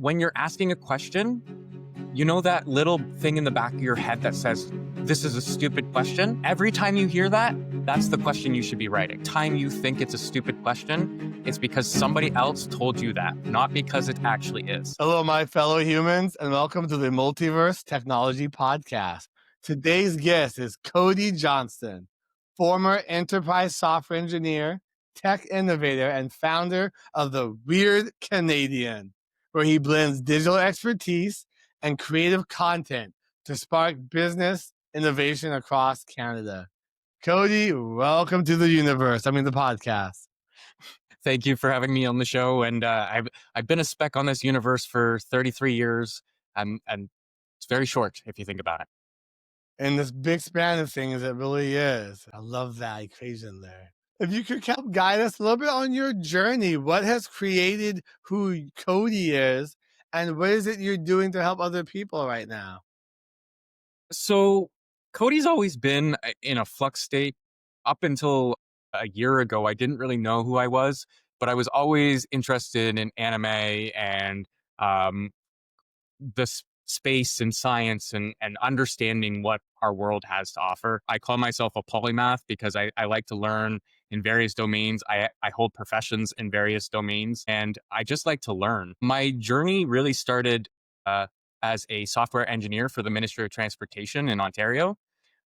when you're asking a question, you know that little thing in the back of your head that says, this is a stupid question? Every time you hear that, that's the question you should be writing. Time you think it's a stupid question, it's because somebody else told you that, not because it actually is. Hello, my fellow humans, and welcome to the Multiverse Technology Podcast. Today's guest is Cody Johnson, former enterprise software engineer, tech innovator, and founder of the Weird Canadian, where he blends digital expertise and creative content to spark business innovation across Canada. Cody, welcome to the podcast. Thank you for having me on the show. And I've been a spec on this universe for 33 years, and it's very short if you think about it. And this big span of things, it really is. I love that equation there. If you could help guide us a little bit on your journey, what has created who Cody is, and what is it you're doing to help other people right now? So Cody's always been in a flux state. Up until a year ago, I didn't really know who I was, but I was always interested in anime and um, the space and science and understanding what our world has to offer. I call myself a polymath because I like to learn in various domains. I hold professions in various domains, and I just like to learn. My journey really started as a software engineer for the Ministry of Transportation in Ontario,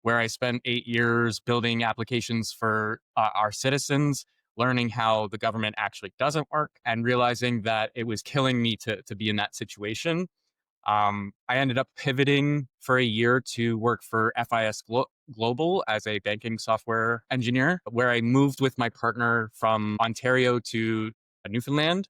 where I spent 8 years building applications for our citizens, learning how the government actually doesn't work, and realizing that it was killing me to be in that situation. I ended up pivoting for a year to work for FIS Global as a banking software engineer, where I moved with my partner from Ontario to Newfoundland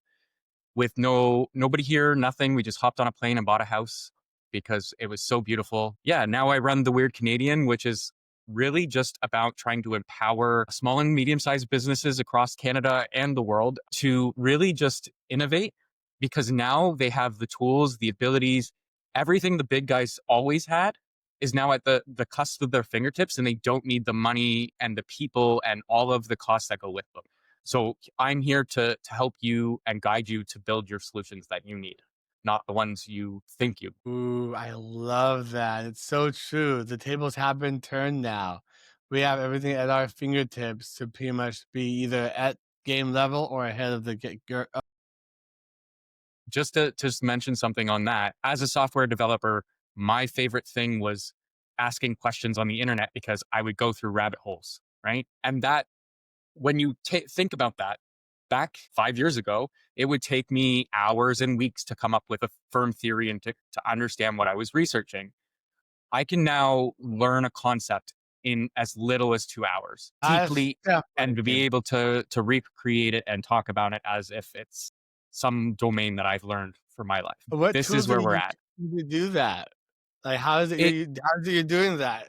with nobody here, nothing. We just hopped on a plane and bought a house because it was so beautiful. Yeah, now I run the Weird Canadian, which is really just about trying to empower small and medium-sized businesses across Canada and the world to really just innovate, because now they have the tools, the abilities, everything the big guys always had is now at the cusp of their fingertips, and they don't need the money and the people and all of the costs that go with them. So I'm here to help you and guide you to build your solutions that you need, not the ones you think you. Ooh, I love that. It's so true. The tables have been turned now. We have everything at our fingertips to pretty much be either at game level or ahead of the Just to just mention something on that, as a software developer, my favorite thing was asking questions on the internet because I would go through rabbit holes, right? And that, when you think about that, back 5 years ago, it would take me hours and weeks to come up with a firm theory and to understand what I was researching. I can now learn a concept in as little as 2 hours deeply and to be able to recreate it and talk about it as if it's some domain that I've learned for my life. What This tools is where are we're you at. using to do that? Like, how is it It you're doing that?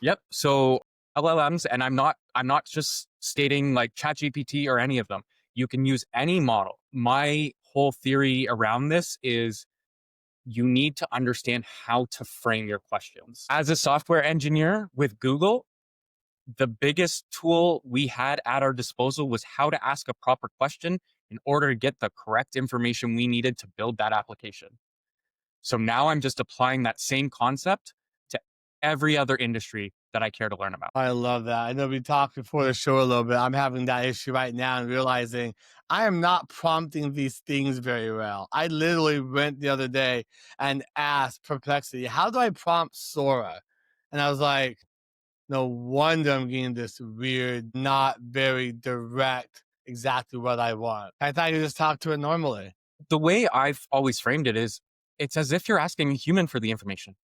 Yep. So LLMs, and I'm not just stating like ChatGPT or any of them. You can use any model. My whole theory around this is you need to understand how to frame your questions. As a software engineer with Google, the biggest tool we had at our disposal was how to ask a proper question in order to get the correct information we needed to build that application. So now I'm just applying that same concept to every other industry that I care to learn about. I love that. I know we talked before the show a little bit. I'm having that issue right now and realizing I am not prompting these things very well. I literally went the other day and asked Perplexity, how do I prompt Sora? And I was like, no wonder I'm getting this weird, not very direct, exactly what I want. I thought you just talk to it normally. The way I've always framed it is it's as if you're asking a human for the information,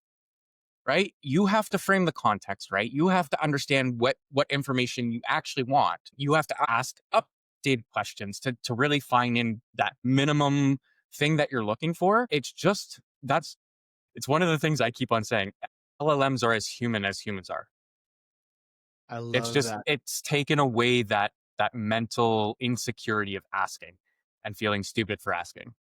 right? You have to frame the context, right? You have to understand what information you actually want. You have to ask updated questions to really find in that minimum thing that you're looking for. It's one of the things I keep on saying. LLMs are as human as humans are. I It's love just, that. it's taken away that mental insecurity of asking and feeling stupid for asking.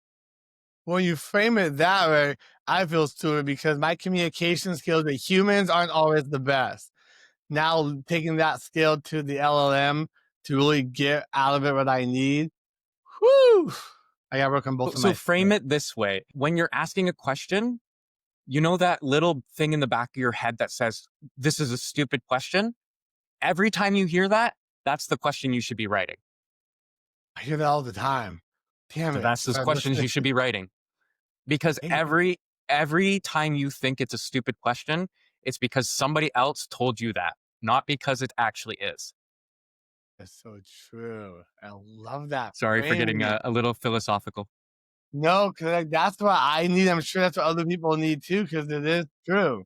When you frame it that way, I feel stupid because my communication skills with humans aren't always the best. Now taking that skill to the LLM to really get out of it what I need, whew, I gotta work on both of So my frame skills. it this way. When you're asking a question, you know that little thing in the back of your head that says, this is a stupid question? Every time you hear that, that's the question you should be writing. I hear that all the time. Damn So it. that's those Start questions listening. you should be writing. Because Thank you. every time you think it's a stupid question, it's because somebody else told you that, not because it actually is. That's so true. I love that Sorry for getting framing. a little philosophical. No, because like, that's what I need. I'm sure that's what other people need too, because it is true.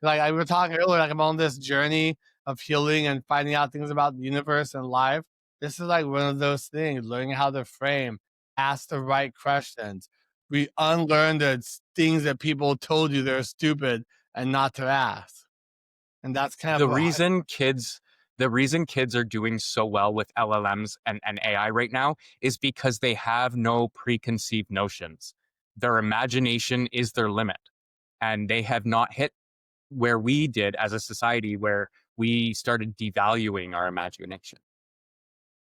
Like I we were talking earlier, like I'm on this journey of healing and finding out things about the universe and life. This is like one of those things, learning how to frame, ask the right questions. We unlearn the things that people told you they're stupid and not to ask. And that's kind of the what reason kids the reason kids are doing so well with LLMs and AI right now is because they have no preconceived notions. Their imagination is their limit. And they have not hit where we did as a society, where we started devaluing our imagination.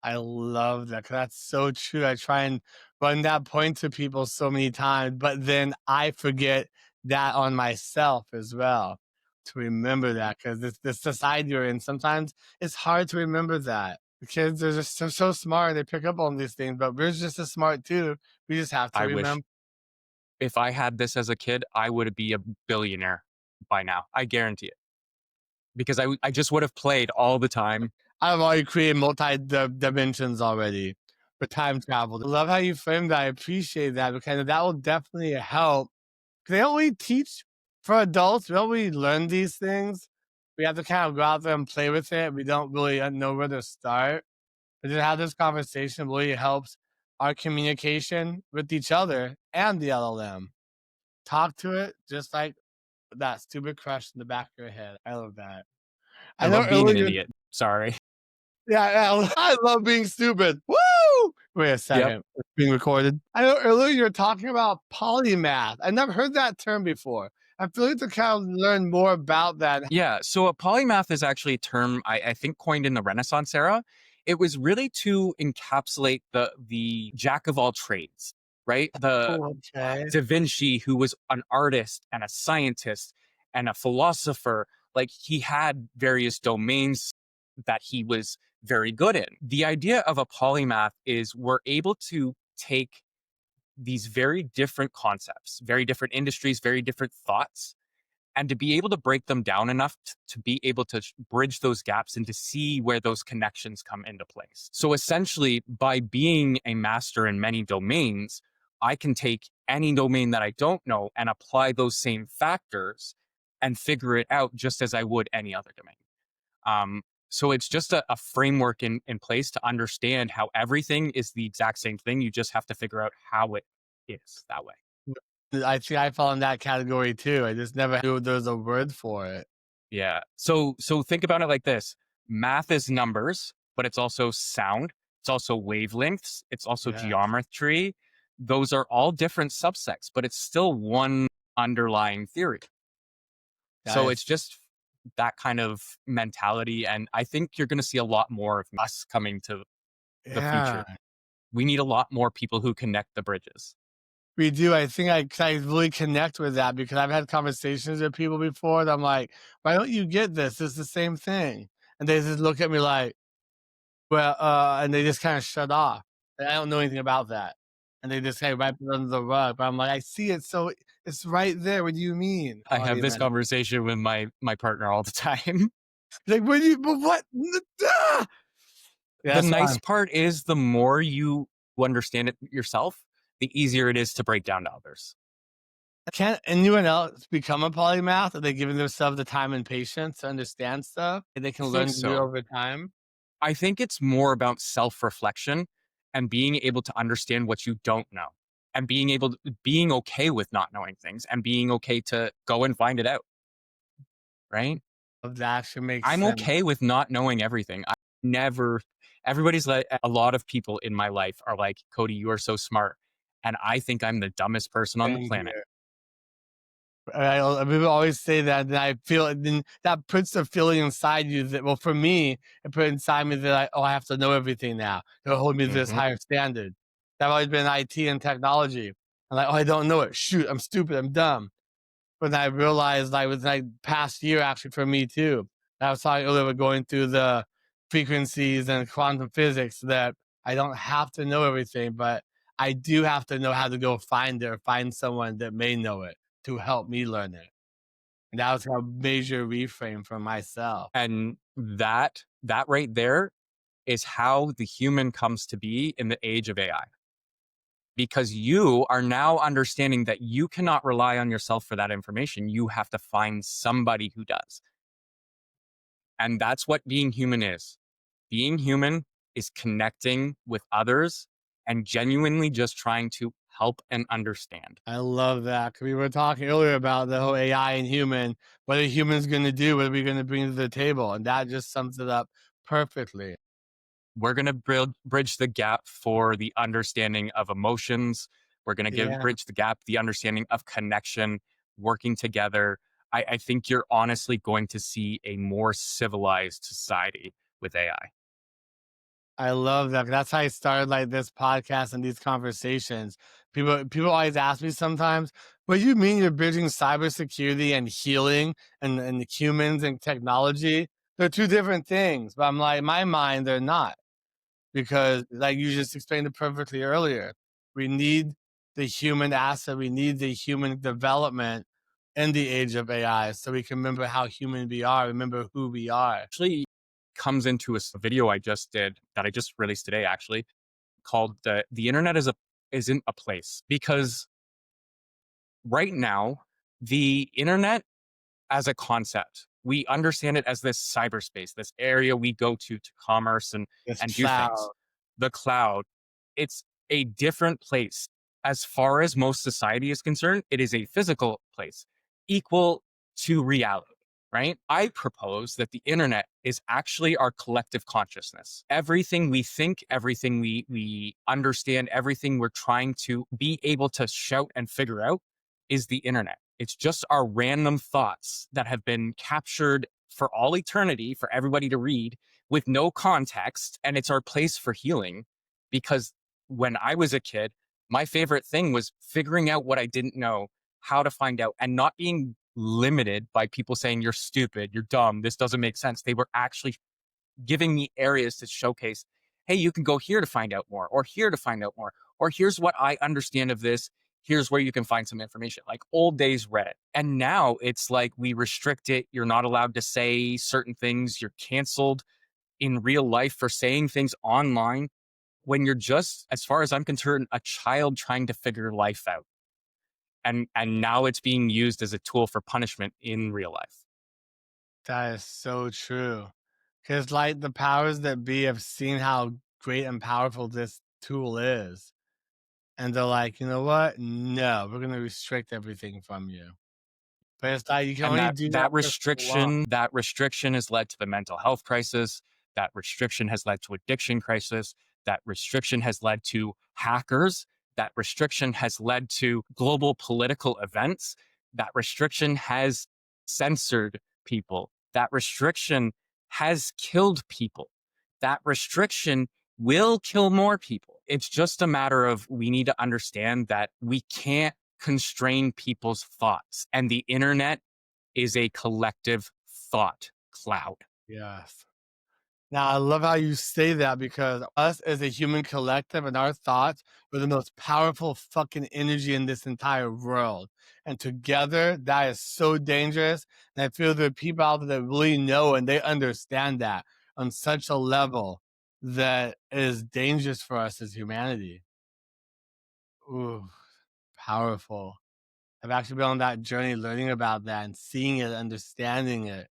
I love that, 'cause that's so true. I try and run that point to people so many times, but then I forget that on myself as well, to remember that, because it's the society we're in. Sometimes it's hard to remember that. The kids are just so smart, they pick up on these things, but we're just as smart too. We just have to I wish remember. if I had this as a kid, I would be a billionaire by now. I guarantee it. Because I just would have played all the time. I've already created multi dimensions already for time travel. I love how you framed that. I appreciate that, because that will definitely help. They don't really teach for adults. We don't really learn these things. We have to kind of go out there and play with it. We don't really know where to start. But to have this conversation really helps our communication with each other and the LLM. Talk to it just like that stupid crush in the back of your head. I love that. I I know love being an earlier. idiot. Sorry. Yeah, I love being stupid. Woo! Wait a Yep. second. It's being recorded. I know earlier you were talking about polymath. I never heard that term before. I feel like to kind of learn more about that. Yeah. So a polymath is actually a term I think coined in the Renaissance era. It was really to encapsulate the jack of all trades, right? The Oh, okay. Da Vinci, who was an artist and a scientist and a philosopher, like he had various domains that he was very good in. The idea of a polymath is we're able to take these very different concepts, very different industries, very different thoughts, and to be able to break them down enough to be able to bridge those gaps and to see where those connections come into place. So essentially, by being a master in many domains, I can take any domain that I don't know and apply those same factors and figure it out just as I would any other domain. So it's just a framework in place to understand how everything is the exact same thing. You just have to figure out how it is that way. I think I fall in that category too. I just never knew there's a word for it. Yeah. So think about it like this. Math is numbers, but it's also sound. It's also wavelengths. It's also Yes. geometry. Those are all different subsets, but it's still one underlying theory. That So is, it's just that kind of mentality. And I think you're going to see a lot more of us coming to the yeah. future. We need a lot more people who connect the bridges. We do. I think I really connect with that, because I've had conversations with people before that I'm like, why don't you get this? It's the same thing. And they just look at me like, well, and they just kind of shut off. And I don't know anything about that. And they just kind of wipe it under the rug. But I'm like, I see it. So it's right there. What do you mean? I Oh, have you this meant conversation with my partner all the time. like, what do you, but what? Ah! Yeah, The that's why nice part is the more you understand it yourself, the easier it is to break down to others. Can anyone else become a polymath? Are they giving themselves the time and patience to understand stuff and they I can think learn to do so. over time? I think it's more about self-reflection and being able to understand what you don't know and being okay with not knowing things and being okay to go and find it out, right? Of that should make I'm sense. okay with not knowing everything. I never everybody's like a lot of people in my life are like, "Cody, you are so smart." And I think I'm the dumbest person on the Thank planet. you. People always say that, and I feel, and then that puts a feeling inside you that, well, for me, it put inside me that I have to know everything now. It'll hold me to this Mhm. higher standard. I've always been IT and technology. I'm like, oh, I don't know it. Shoot, I'm stupid. I'm dumb. But then I realized like within like past year actually for me too. I was talking earlier about going through the frequencies and quantum physics that I don't have to know everything, but I do have to know how to go find it or find someone that may know it to help me learn it. And that was a major reframe for myself. And that right there is how the human comes to be in the age of AI. Because you are now understanding that you cannot rely on yourself for that information. You have to find somebody who does. And that's what being human is. Being human is connecting with others and genuinely just trying to help and understand. I love that. 'Cause we were talking earlier about the whole AI and human, what are humans going to do? What are we going to bring to the table? And that just sums it up perfectly. We're going to bridge the gap for the understanding of emotions. We're going to Yeah. bridge the gap, the understanding of connection, working together. I think you're honestly going to see a more civilized society with AI. I love that. That's how I started like this podcast and these conversations. People always ask me sometimes, what do you mean you're bridging cybersecurity and healing and humans and technology? They're two different things. But I'm like, in my mind, they're not. Because like you just explained it perfectly earlier. We need the human asset, we need the human development in the age of AI so we can remember how human we are, remember who we are. Actually, comes into a video I just did that I just released today, actually, called the internet isn't a place. Because right now, the internet as a concept, we understand it as this cyberspace, this area we go to commerce This and do things. cloud. The cloud, it's a different place. As far as most society is concerned, it is a physical place equal to reality, right? I propose that the internet is actually our collective consciousness. Everything we think, everything we understand, everything we're trying to be able to shout and figure out is the internet. It's just our random thoughts that have been captured for all eternity for everybody to read with no context. And it's our place for healing. Because when I was a kid, my favorite thing was figuring out what I didn't know, how to find out, and not being limited by people saying, you're stupid, you're dumb, this doesn't make sense. They were actually giving me areas to showcase, hey, you can go here to find out more, or here to find out more, or here's what I understand of this. Here's where you can find some information, like old days Reddit. And now it's like we restrict it. You're not allowed to say certain things. You're canceled in real life for saying things online when you're just, as far as I'm concerned, a child trying to figure life out. And now it's being used as a tool for punishment in real life. That is so true. Because like the powers that be have seen how great and powerful this tool is. And they're like, you know what? No, we're gonna restrict everything from you. But it's like you can And only that do that that for so long. restriction has led to the mental health crisis. That restriction has led to addiction crisis. That restriction has led to hackers. That restriction has led to global political events. That restriction has censored people. That restriction has killed people. That restriction will kill more people. It's just a matter of we need to understand that we can't constrain people's thoughts, and the internet is a collective thought cloud. Yes. Now, I love how you say that because us as a human collective and our thoughts are the most powerful fucking energy in this entire world. And together, that is so dangerous. And I feel there are people out there that really know and they understand that on such a level that is dangerous for us as humanity. Ooh, powerful. I've actually been on that journey learning about that and seeing it, understanding it.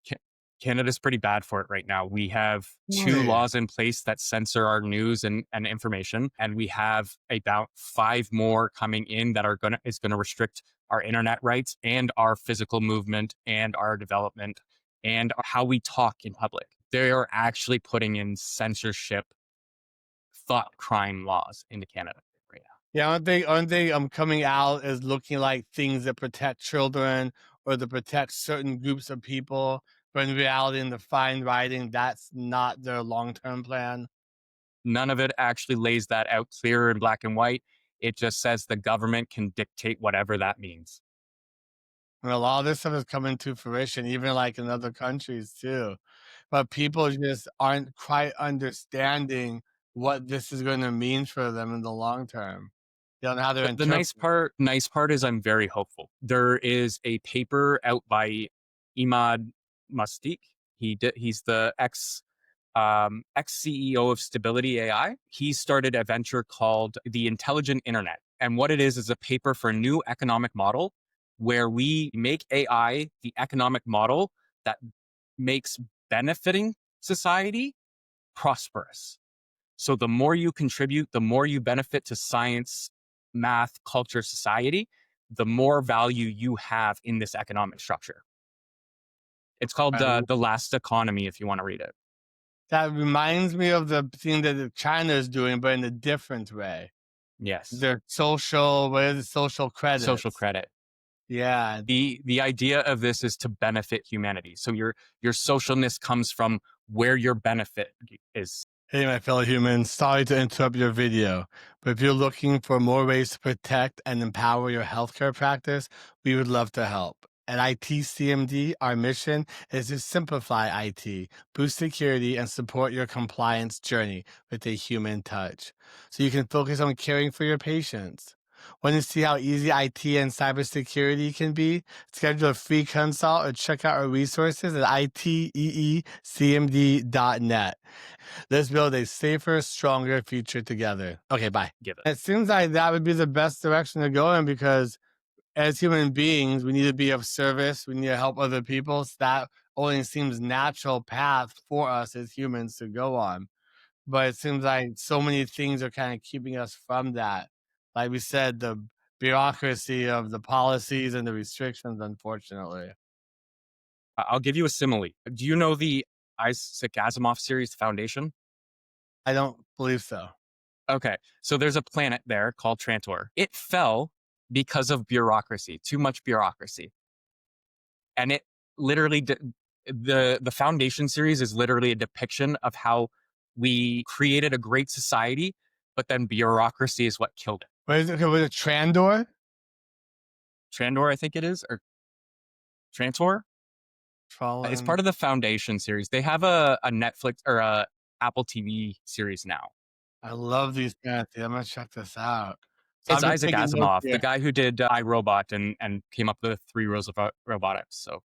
Ca- Canada's pretty bad for it right now. We have two Really? laws in place that censor our news and information, and we have about five more coming in that is gonna restrict our internet rights and our physical movement and our development and how we talk in public. They are actually putting in censorship thought crime laws into Canada right now. Yeah, aren't they coming out as looking like things that protect children or that protect certain groups of people, but in reality, in the fine writing, that's not their long-term plan? None of it actually lays that out clear in black and white. It just says the government can dictate whatever that means. And a lot of this stuff is coming to fruition, even like in other countries too. But people just aren't quite understanding what this is going to mean for them in the long term. They don't know how to The interpret. nice part is I'm very hopeful. There is a paper out by Imad Mustique. He's the ex CEO of Stability AI. He started a venture called the Intelligent Internet, and what it is a paper for a new economic model where we make AI the economic model that makes benefiting society prosperous. So the more you contribute, the more you benefit to science, math, culture, society, the more value you have in this economic structure. It's called I The Last Economy, if you want to read it. That reminds me of the thing that China is doing, but in a different way. Yes. Their social, what is it, social Social credits. credit. Yeah. The idea of this is to benefit humanity. So your socialness comes from where your benefit is. Hey, my fellow humans, sorry to interrupt your video, but if you're looking for more ways to protect and empower your healthcare practice, we would love to help. At ITCMD, our mission is to simplify IT, boost security, and support your compliance journey with a human touch so you can focus on caring for your patients. Want to see how easy IT and cybersecurity can be? Schedule a free consult or check out our resources at iteecmd.net. Let's build a safer, stronger future together. Okay, bye. Give it. It seems like that would be the best direction to go in because as human beings, we need to be of service. We need to help other people. So that only seems natural path for us as humans to go on. But it seems like so many things are kind of keeping us from that. Like we said, the bureaucracy of the policies and the restrictions, unfortunately. I'll give you a simile. Do you know the Isaac Asimov series, The Foundation? I don't believe so. Okay. So there's a planet there called Trantor. It fell because of bureaucracy, too much bureaucracy. And it literally the Foundation series is literally a depiction of how we created a great society, but then bureaucracy is what killed it. What is it? Okay, was it Trandor? Trandor, I think it is, or Trantor. It's Fallen. part of the Foundation series. They have a Netflix or a Apple TV series now. I love these kind of things. I'm gonna check this out. So It's I'm just Isaac taking notes Asimov, the here. guy who did iRobot and came up with the three rules of robotics. So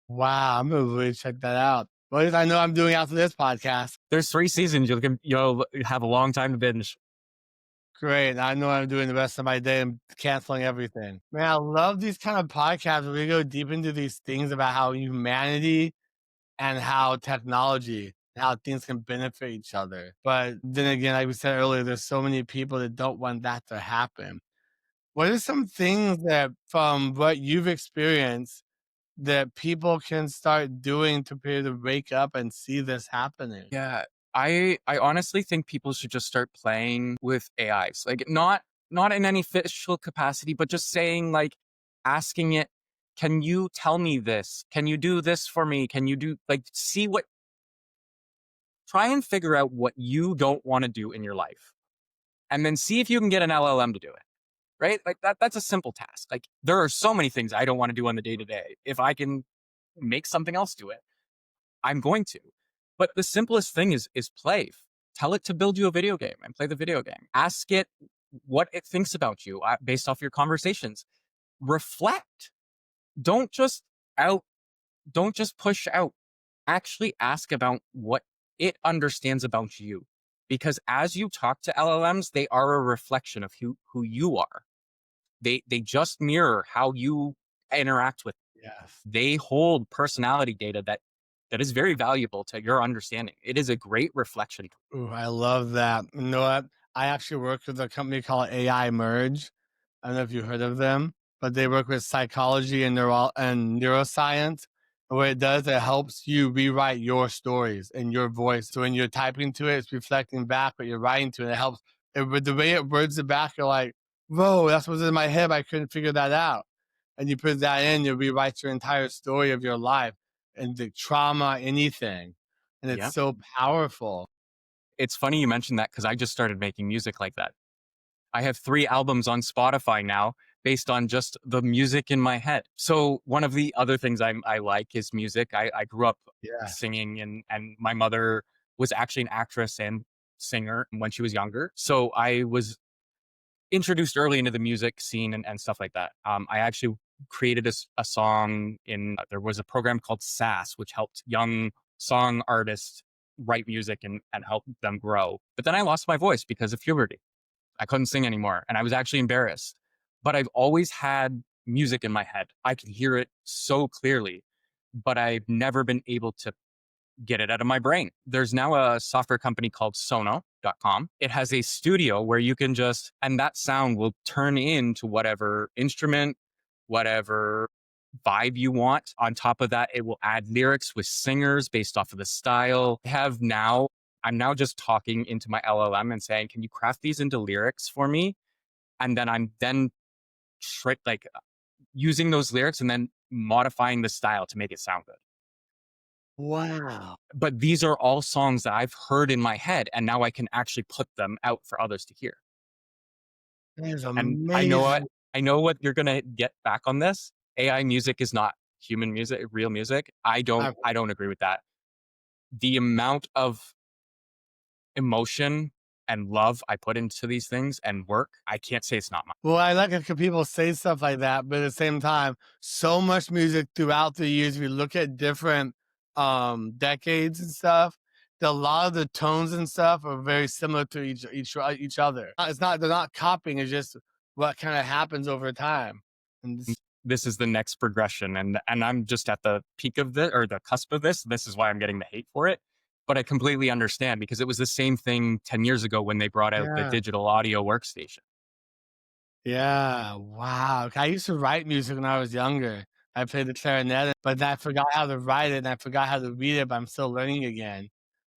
Wow, I'm gonna really check that out. What is I know I'm doing after this podcast. there's three seasons. You'll have a long time to binge. Great. I know I'm doing the rest of my day and canceling everything. Man, I love these kind of podcasts where we go deep into these things about how humanity and how technology, how things can benefit each other. But then again, like we said earlier, there's so many people that don't want that to happen. What are some things that, from what you've experienced, that people can start doing to be able to wake up and see this happening? Yeah, I honestly think people should just start playing with AIs. Like not in any official capacity, but just saying like asking it, can you tell me this? Can you do this for me? Can you do like see what try and figure out what you don't want to do in your life. And then see if you can get an LLM to do it. Right? Like that's a simple task. Like there are so many things I don't want to do on the day to day. If I can make something else do it, I'm going to. But the simplest thing is play. Tell it to build you a video game and play the video game. Ask it what it thinks about you based off your conversations. Reflect. Don't just out. Don't just push out. Actually ask about what it understands about you. Because as you talk to LLMs, they are a reflection of who you are. They just mirror how you interact with. Yes. They hold personality data that is very valuable to your understanding. It is a great reflection. Ooh, I love that. You know what? I actually work with a company called AI Merge. I don't know if you heard of them, but they work with psychology and neuroscience. And what it does, it helps you rewrite your stories in your voice. So when you're typing to it, it's reflecting back what you're writing to it. It helps. With the way it words it back, you're like, whoa, that's what's in my head. I couldn't figure that out. And you put that in, you rewrite your entire story of your life and the trauma, anything. And it's Yep. so powerful. It's funny you mentioned that because I just started making music like that. I have 3 albums on Spotify now based on just the music in my head. So one of the other things I like is music. I grew up Yeah. singing, and my mother was actually an actress and singer when she was younger. So I was introduced early into the music scene and stuff like that. I actually created a song there was a program called SAS, which helped young song artists write music and help them grow. But then I lost my voice because of puberty. I couldn't sing anymore and I was actually embarrassed. But I've always had music in my head. I can hear it so clearly, but I've never been able to get it out of my brain. There's now a software company called Sono.com. It has a studio where you can and that sound will turn into whatever instrument, whatever vibe you want. On top of that, it will add lyrics with singers based off of the style. I'm now just talking into my LLM and saying, can you craft these into lyrics for me? And then I'm then like using those lyrics and then modifying the style to make it sound good. Wow. But these are all songs that I've heard in my head, and now I can actually put them out for others to hear. That is And amazing. I know what you're gonna get back on this. AI music is not human music, real music. I I don't agree with that. The amount of emotion and love I put into these things and work, I can't say it's not mine. Well, I like it when people say stuff like that, but at the same time, so much music throughout the years, if you look at different decades and stuff, a lot of the tones and stuff are very similar to each other. It's not they're not copying, it's just what kind of happens over time. And This is the next progression, and I'm just at the peak of this or the cusp of this. This is why I'm getting the hate for it. But I completely understand because it was the same thing 10 years ago when they brought out the yeah. digital audio workstation. Yeah, wow. I used to write music when I was younger. I played the clarinet, but I forgot how to write it and I forgot how to read it, but I'm still learning again.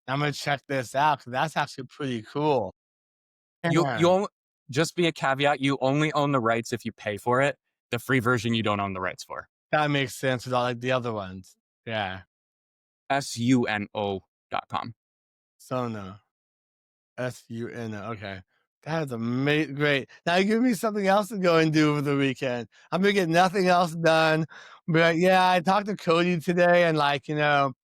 I'm gonna check this out because that's actually pretty cool. You Yeah, only, just be a caveat, you only own the rights if you pay for it. The free version you don't own the rights for. that makes sense with all like the other ones. Yeah, Suno.com. Sono, Suno. Okay, that is amazing. Great. Now you give me something else to go and do over the weekend. I'm gonna get nothing else done, but yeah, I talked to Cody today, and I'm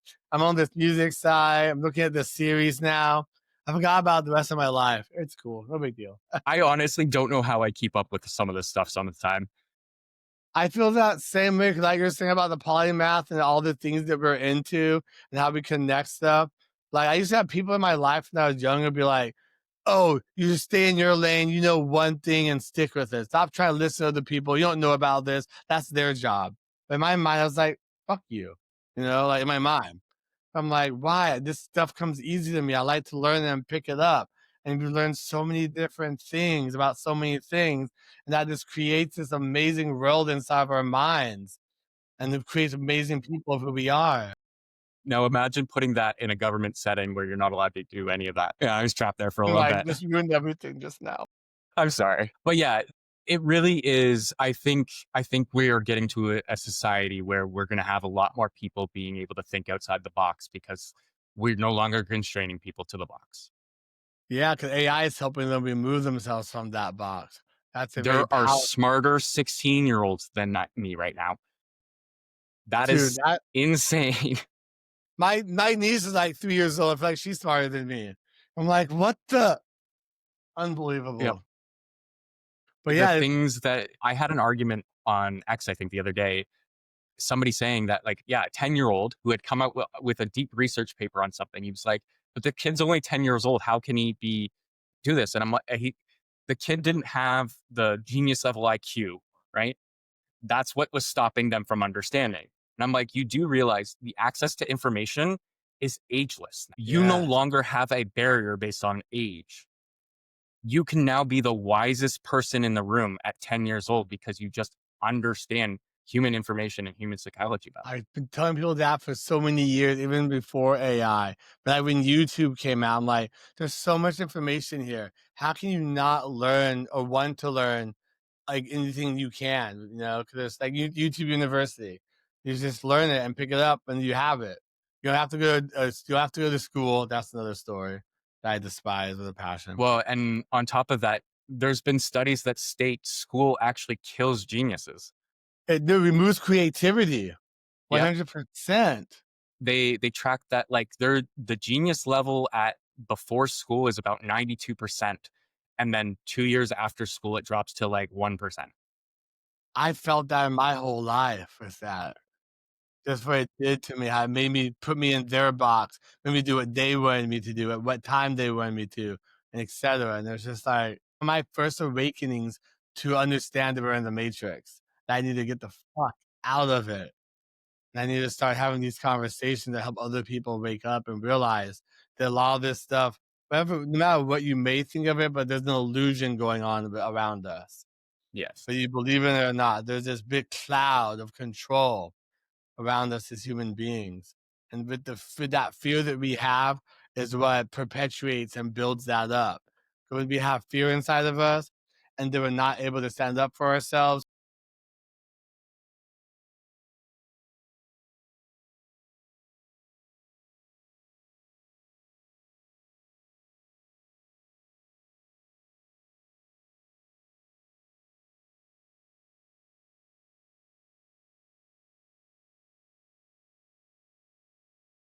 on this music side. I'm looking at the series now. I forgot about the rest of my life. It's cool. No big deal. I honestly don't know how I keep up with some of this stuff some of the time. I feel that same way, like you're saying about the polymath and all the things that we're into and how we connect stuff. Like I used to have people in my life when I was younger be like, "Oh, you just stay in your lane. You know one thing and stick with it. Stop trying to listen to other people. You don't know about this. That's their job." But in my mind, I was like, "Fuck you," like in my mind. I'm like, why? This stuff comes easy to me. I like to learn and pick it up. And we learn so many different things about so many things. And that just creates this amazing world inside of our minds. And it creates amazing people of who we are. Now imagine putting that in a government setting where you're not allowed to do any of that. Yeah, I was trapped there for a I'm little like, bit. just ruined everything just now. I'm sorry. But yeah, it really is. I think we are getting to a society where we're going to have a lot more people being able to think outside the box because we're no longer constraining people to the box. Yeah, because AI is helping them remove themselves from that box. That's a very There are powerful smarter 16-year-olds than me right now. That dude. is insane. My niece is like 3 years old. I feel like she's smarter than me. I'm like, what the Yep. unbelievable. But The yeah, things that I had an argument on X, I think the other day, somebody saying that, like, yeah, a 10-year-old who had come out with a deep research paper on something. He was like, but the kid's only 10 years old. How can he do this? And I'm like, the kid didn't have the genius level IQ, right? That's what was stopping them from understanding. And I'm like, you do realize the access to information is ageless. You no yeah. longer have a barrier based on age. You can now be the wisest person in the room at 10 years old because you just understand human information and human psychology better. I've been telling people that for so many years, even before AI. But like when YouTube came out, I'm like, there's so much information here. How can you not learn or want to learn like anything you can? Because it's like YouTube University. You just learn it and pick it up, and you have it. You don't have to go. You don't have to go to school. That's another story. that I despise with a passion. Well, and on top of that, there's been studies that state school actually kills geniuses. It removes creativity, Yep. 100%. They track that like the genius level at before school is about 92%. And then 2 years after school, it drops to like 1%. I felt that in my whole life with that. Just what it did to me, how it made me put me in their box, made me do what they wanted me to do, at what time they wanted me to, and etcetera, and there's just like my first awakenings to understand that we're in the matrix, that I need to get the fuck out of it, and I need to start having these conversations that help other people wake up and realize that a lot of this stuff, whatever, no matter what you may think of it, but there's an illusion going on around us. Yes. Whether you believe in it or not, there's this big cloud of control around us as human beings. And with that fear that we have is what perpetuates and builds that up. When we have fear inside of us and then we're not able to stand up for ourselves,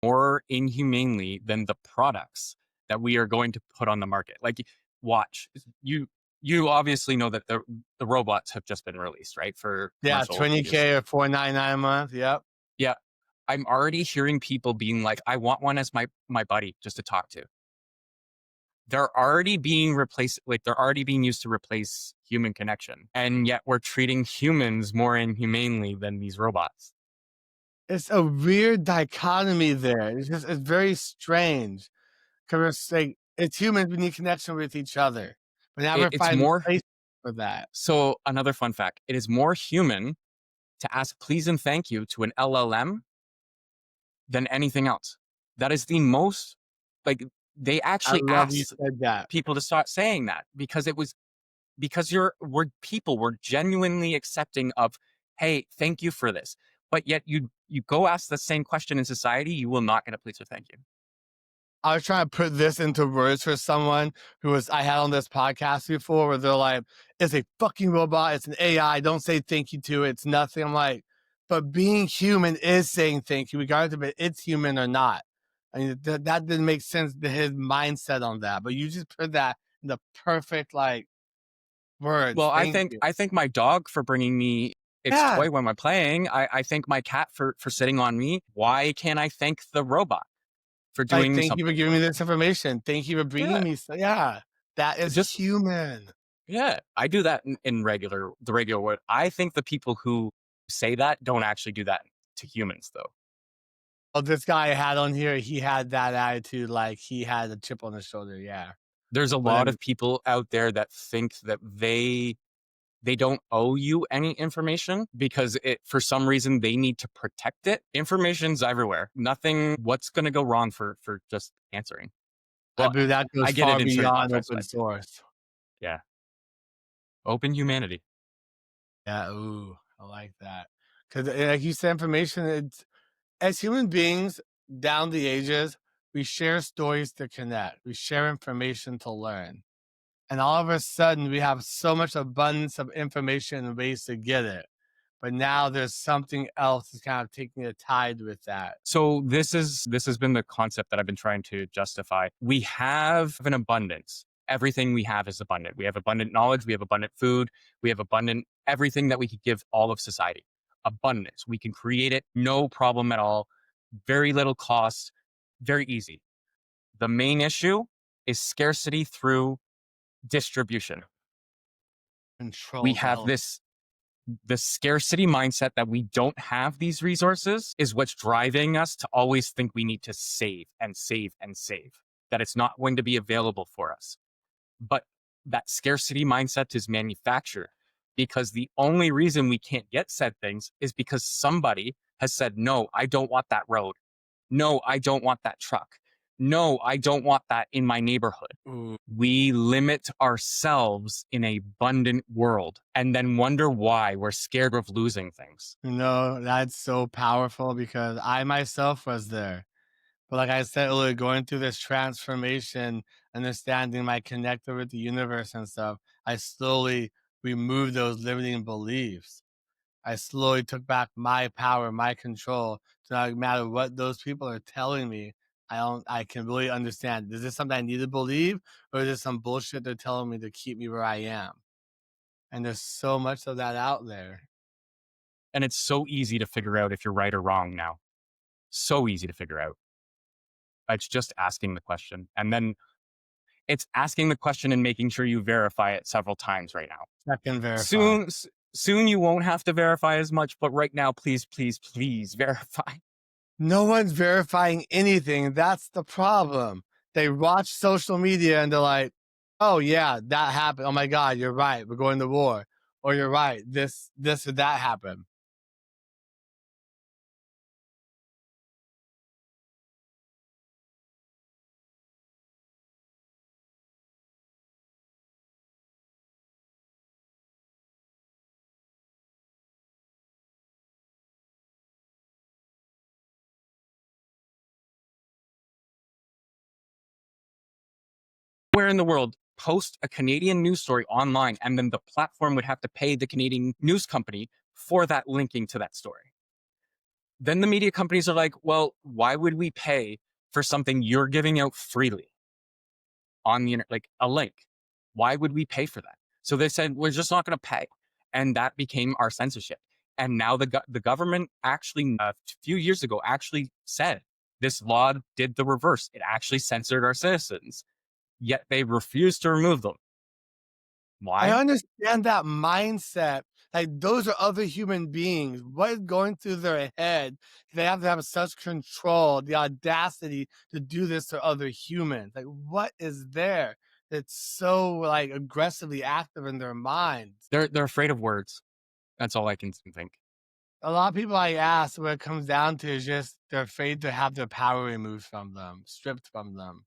More inhumanely than the products that we are going to put on the market. Like, watch you. You obviously know that the robots have just been released, right, for yeah, commercial use. 20K or 499 a month. Yep. Yeah, I'm already hearing people being like, "I want one as my buddy just to talk to." They're already being replaced, like they're already being used to replace human connection, and yet we're treating humans more inhumanely than these robots. It's a weird dichotomy there. It's very strange. Because it's like it's humans, we need connection with each other. But now we're It's finding more place for that. so. Another fun fact: it is more human to ask please and thank you to an LLM than anything else. That is the most, like, they I actually love you asked said that. people to start saying that because it was because we're people were genuinely accepting of, hey, thank you for this. But yet you go ask the same question in society, you will not get a please or thank you. I was trying to put this into words for someone I had on this podcast before where they're like, it's a fucking robot, it's an AI, don't say thank you to it, it's nothing. I'm like, but being human is saying thank you, regardless if it's human or not. I mean, that didn't make sense to his mindset on that, but you just put that in the perfect like words. Well, Thank you. I thank my dog for bringing me its Yeah. toy when we're playing. I thank my cat for sitting on me. Why can't I thank the robot for Like, doing thank you for something? giving me this information. Thank you for bringing Yeah. me. Yeah. That is Just human. yeah, I do that in the regular world. I think the people who say that don't actually do that to humans, though. Oh, this guy I had on here, he had that attitude like he had a chip on his shoulder. Yeah. There's a lot Whatever. of people out there that think that they don't owe you any information because it for some reason they need to protect it. Information's everywhere. Nothing what's going to go wrong for just answering. I Well, believe that I goes get far it in certain beyond contracts, open but source. yeah, open humanity. Yeah. Ooh, I like that. Because, like you said, information, as human beings down the ages, we share stories to connect, we share information to learn. And all of a sudden, we have so much abundance of information and ways to get it. But now there's something else that's kind of taking a tide with that. So this has been the concept that I've been trying to justify. We have an abundance. Everything we have is abundant. We have abundant knowledge, we have abundant food, we have abundant everything that we could give all of society. Abundance. We can create it, no problem at all. Very little cost, very easy. The main issue is scarcity through distribution. We Control the have hell. the scarcity mindset that we don't have these resources is what's driving us to always think we need to save and save and save, that it's not going to be available for us. But that scarcity mindset is manufactured because the only reason we can't get said things is because somebody has said, no, I don't want that road. No, I don't want that truck. No, I don't want that in my neighborhood. Ooh, We limit ourselves in a abundant world and then wonder why we're scared of losing things. that's so powerful because I myself was there. But like I said earlier, going through this transformation, understanding my connector with the universe and stuff, I slowly removed those limiting beliefs. I slowly took back my power, my control. So no matter what those people are telling me, I can really understand. Is this something I need to believe, or is this some bullshit they're telling me to keep me where I am? And there's so much of that out there. And it's so easy to figure out if you're right or wrong now. So easy to figure out. It's just asking the question. And then it's asking the question and making sure you verify it several times right now. Check and verify. Soon you won't have to verify as much, but right now, please, please, please verify. No one's verifying anything. That's the problem. They watch social media and they're like, "Oh yeah, that happened. Oh my god, you're right. We're going to war." Or you're right. This or that happened. Where in the world post a Canadian news story online and then the platform would have to pay the Canadian news company for that linking to that story. Then the media companies are like, well, why would we pay for something you're giving out freely on the internet, like a link? Why would we pay for that? So they said, we're just not going to pay. And that became our censorship. And now the government actually, a few years ago, actually said this law did the reverse. It actually censored our citizens, yet they refused to remove them. I Why? understand that mindset. Like those are other human beings. What is going through their head? They have to have such control, the audacity to do this to other humans. Like what is there that's so like aggressively active in their minds? They're afraid of words. That's all I can think. A lot of people I ask what it comes down to is just they're afraid to have their power removed from them, stripped from them.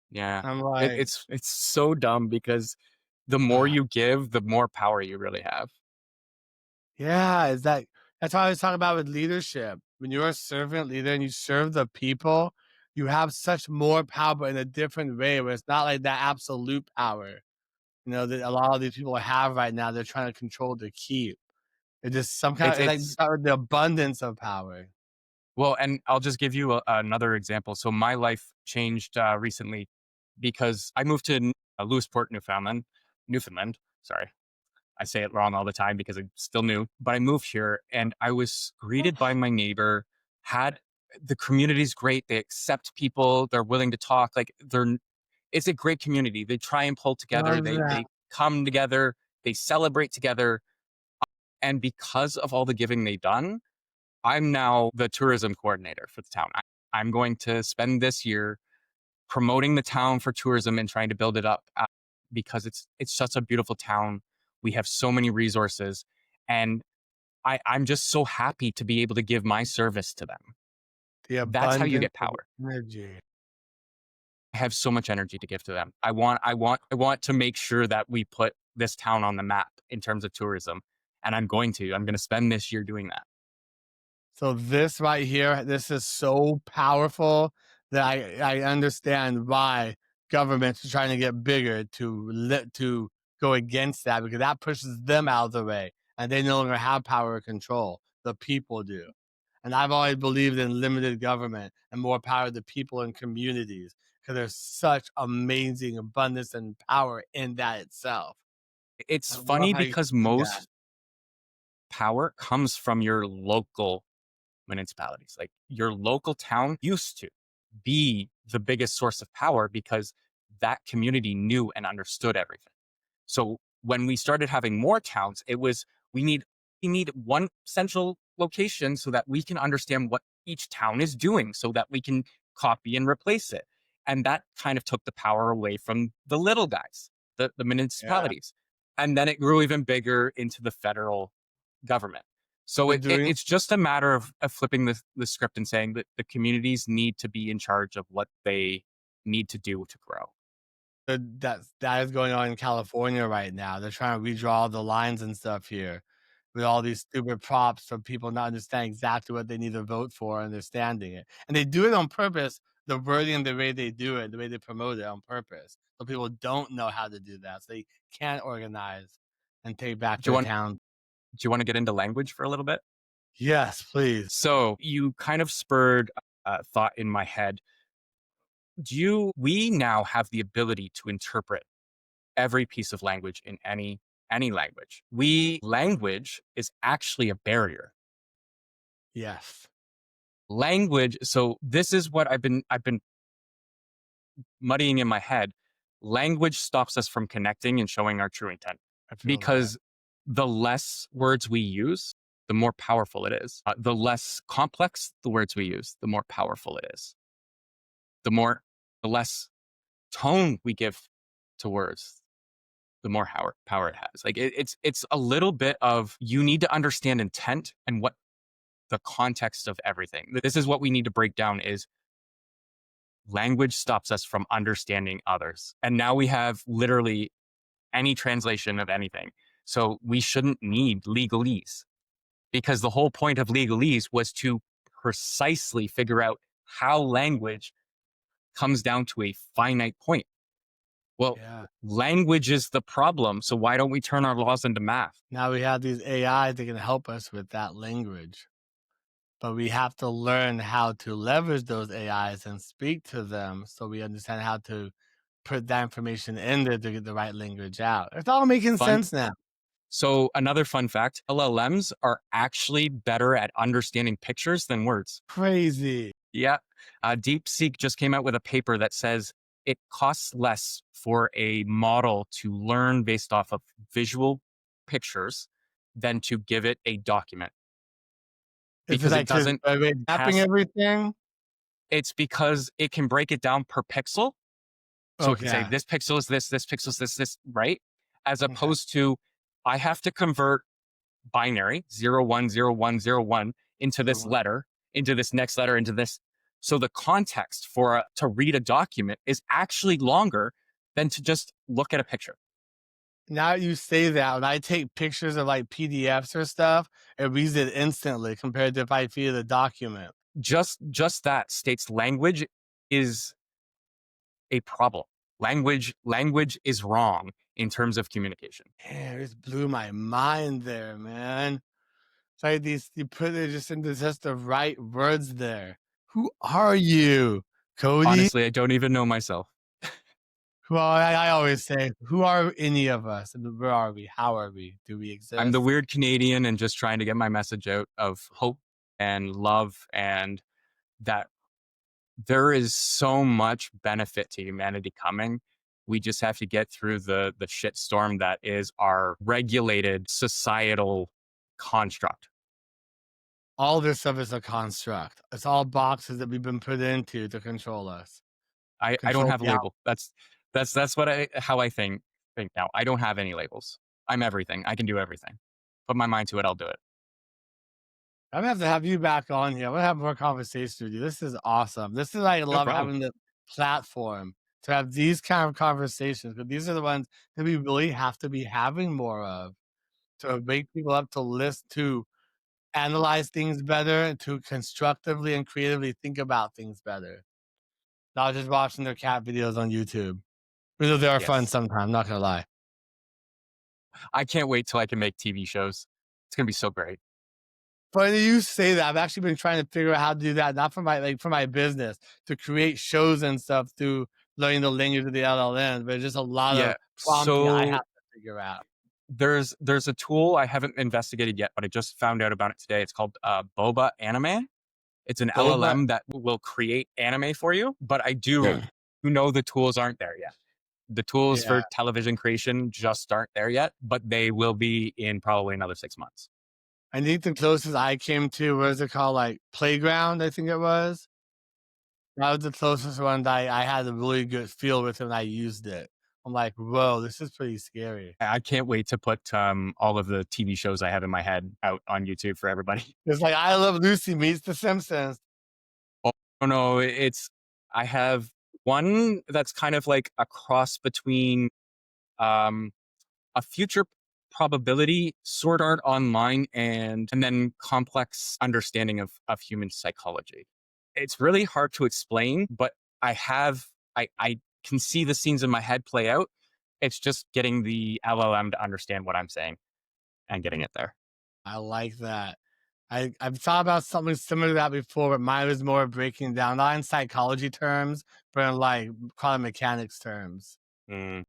Yeah. I'm like, It's so dumb because the more you give, the more power you really have. yeah, is that that's what I was talking about with leadership. When you're a servant leader and you serve the people, you have such more power, but in a different way, where it's not like that absolute power, that a lot of these people have right now. They're trying to control to keep. It's just some kind It's of it's like it's the abundance of power. well, and I'll just give you another example. So my life changed recently because I moved to Lewisport, Newfoundland. Sorry, I say it wrong all the time because I'm still new. But I moved here, and I was greeted by my neighbor. Had the community's great. They accept people. They're willing to talk. Like it's a great community. They try and pull together. Love They that. they come together. They celebrate together. And because of all the giving they've done, I'm now the tourism coordinator for the town. I'm going to spend this year promoting the town for tourism and trying to build it up because it's such a beautiful town. We have so many resources, and I'm just so happy to be able to give my service to them. The That's how you abundance get of power. energy. I have so much energy to give to them. I want to make sure that we put this town on the map in terms of tourism, and I'm going to. I'm going to spend this year doing that. So this right here, this is so powerful that I understand why governments are trying to get bigger to go against that, because that pushes them out of the way and they no longer have power or control. The people do. And I've always believed in limited government and more power to people and communities, because there's such amazing abundance and power in that itself. It's I love funny how you because see that. most power comes from your local municipalities. Like your local town used to be the biggest source of power because that community knew and understood everything. So when we started having more towns, it was we need we need one central location so that we can understand what each town is doing so that we can copy and replace it. And that kind of took the power away from the little guys, the Yeah. municipalities. And then it grew even bigger into the federal government. So They're doing it's just a matter of flipping the script and saying that the communities need to be in charge of what they need to do to grow. that is going on in California right now. They're trying to redraw the lines and stuff here. with all these stupid props for people not understanding exactly what they need to vote for, understanding it. And they do it on purpose, the wording and the way they do it, the way they promote it on purpose. So people don't know how to do that. So they can't organize and take back Do you their want town. do you want to get into language for a little bit? Yes, please. So you kind of spurred a thought in my head. We now have the ability to interpret every piece of language in any language. Language is actually a barrier. Yes, Language. So this is what I've been muddying in my head. Language stops us from connecting and showing our true intent I feel that. because the less words we use, the more powerful it is. The less complex the words we use, the more powerful it is. The less tone we give to words, the more power it has. Like it's a little bit of you need to understand intent and what the context of everything. This is what we need to break down is language stops us from understanding others. And now we have literally any translation of anything. So we shouldn't need legalese because the whole point of legalese was to precisely figure out how language comes down to a finite point. Well, Yeah. language is the problem. So why don't we turn our laws into math? Now we have these AIs that can help us with that language. But we have to learn how to leverage those AIs and speak to them so we understand how to put that information in there to get the right language out. It's all making Fun. sense now. So another fun fact, LLMs are actually better at understanding pictures than words. Crazy. Yeah. DeepSeek just came out with a paper that says it costs less for a model to learn based off of visual pictures than to give it a document Is it because it like just doesn't by way mapping has everything? it's because it can break it down per pixel. So it can say Okay. this pixel is this pixel is this, right? As Okay. opposed to I have to convert binary 010101 into So this letter, into this next letter, into this. So the context for to read a document is actually longer than to just look at a picture. now you say that when I take pictures of like PDFs or stuff, it reads it instantly compared to if I feed it a document. Just that states language is a problem. Language is wrong in terms of communication. Man, this blew my mind there, man. It's like these you put it just into just the right words there. Who are you? Cody? Honestly, I don't even know myself. Well, I always say, who are any of us? And where are we? How are we? Do we I'm the exist? weird Canadian and just trying to get my message out of hope and love and that there is so much benefit to humanity coming. We just have to get through the shitstorm that is our regulated societal construct. All this stuff is a construct. It's all boxes that we've been put into to control us, I don't control have a the out. label. That's what I how I think now. I don't have any labels. I'm everything. I can do everything. Put my mind to it, I'll do it. I'm gonna have to have you back on here. I'm gonna have more conversations with you. This is awesome. This is why I No love problem. having the platform to have these kind of conversations, because these are the ones that we really have to be having more of to wake people up to list to analyze things better and to constructively and creatively think about things better. Not just watching their cat videos on YouTube. Because they are fun Yes. sometimes, not gonna lie. I can't wait till I can make TV shows. It's gonna be so great. Funny you say that. I've actually been trying to figure out how to do that, not for my like for my business, to create shows and stuff through learning the language of the LLM, but it's just a lot Yeah. of prompting I have So to figure out. there's a tool I haven't investigated yet, but I just found out about it today. It's called Boba Anime. It's an Boba. LLM that will create anime for you, but I do know the tools aren't there yet. The tools Yeah. for television creation just aren't there yet, but they will be in probably another 6 months. I think the closest I came to, what is it called? Like Playground, I think it was. That was the closest one that I had a really good feel with when I used it. I'm like, whoa, this is pretty scary. I can't wait to put all of the TV shows I have in my head out on YouTube for everybody. It's like I Love Lucy meets The Simpsons. Oh no, I have one that's kind of like a cross between um, a future probability, sword art online, and then complex understanding of human psychology. It's really hard to explain, but I can see the scenes in my head play out. It's just getting the LLM to understand what I'm saying and getting it there. I like that. I've thought about something similar to that before, but mine was more breaking down, not in psychology terms, but in like quantum mechanics terms. Mm.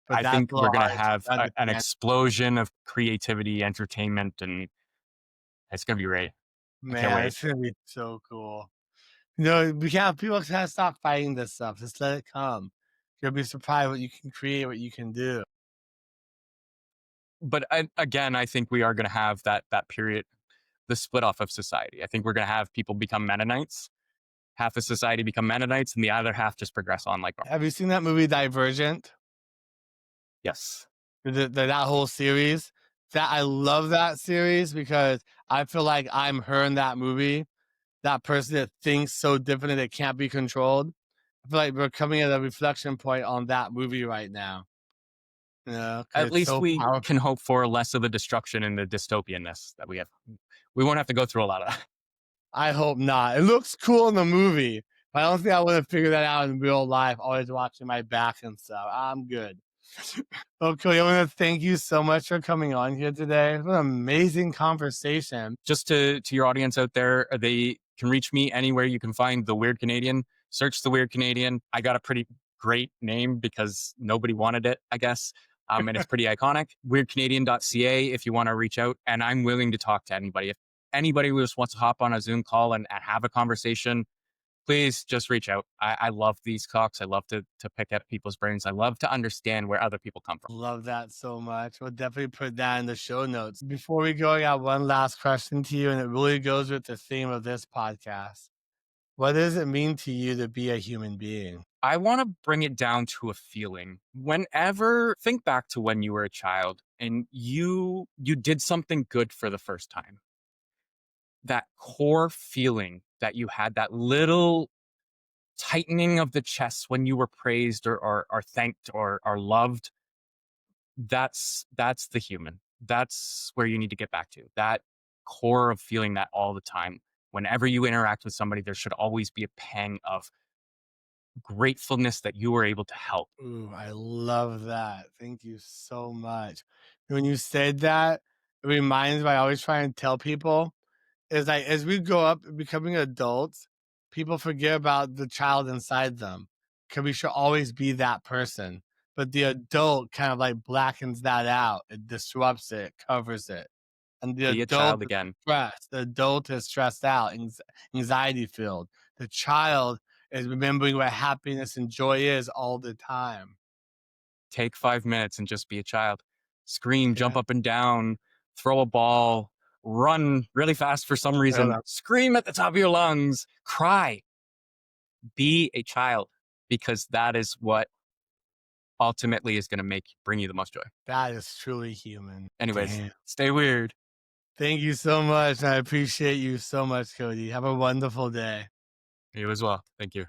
But I that's think a we're little going to hard to have an understand. explosion of creativity, entertainment, and it's going to be great. I can't Man, wait. it's gonna be so cool. We can't. People can't stop fighting this stuff. Just let it come. You'll be surprised what you can create, what you can do. But again, I think we are going to have that period, the split off of society. I think we're going to have people become Mennonites, half of society become Mennonites, and the other half just progress on like normal. Have you seen that movie Divergent? Yes. That whole series. That I love that series because I feel like I'm her in that movie. That person that thinks so different that it can't be controlled. I feel like we're coming at a reflection point on that movie right now. You know, because At it's least so we powerful. can hope for less of the destruction and the dystopianness that we have. We won't have to go through a lot of that. I hope not. It looks cool in the movie, but I don't think I would have figured that out in real life. Always watching my back and stuff. I'm good. Okay, I want to thank you so much for coming on here today. What an amazing conversation. Just to your audience out there, they can reach me anywhere you can find the Weird Canadian. Search the Weird Canadian. I got a pretty great name because nobody wanted it, I guess. And it's pretty iconic. Weirdcanadian.ca if you want to reach out. And I'm willing to talk to anybody. If anybody just wants to hop on a Zoom call and have a conversation, please just reach out. I love these talks. I love to pick at people's brains. I love to understand where other people come from. Love that so much. We'll definitely put that in the show notes. Before we go, I got one last question to you, and it really goes with the theme of this podcast. What does it mean to you to be a human being? I want to bring it down to a feeling. Whenever think back to when you were a child and you did something good for the first time. That core feeling that you had, that little tightening of the chest when you were praised or thanked or loved, that's the human. That's where you need to get back to. That core of feeling that all the time. Whenever you interact with somebody, there should always be a pang of gratefulness that you were able to help. Ooh, I love that. Thank you so much. When you said that, it reminds me, I always try and tell people is like as we grow up becoming adults, people forget about the child inside them. Cause we should always be that person. But the adult kind of like blackens that out. It disrupts it, covers it. And the Be a adult child is again. stressed. The adult is stressed out, anxiety filled. The child is remembering what happiness and joy is all the time. Take 5 minutes and just be a child. Scream, jump Yeah. up and down, throw a ball, run really fast for some I don't reason, know. scream at the top of your lungs, cry. Be a child because that is what ultimately is going to bring you the most joy. That is truly human. Anyways, Damn. stay weird. Thank you so much. I appreciate you so much, Cody. Have a wonderful day. You as well. Thank you.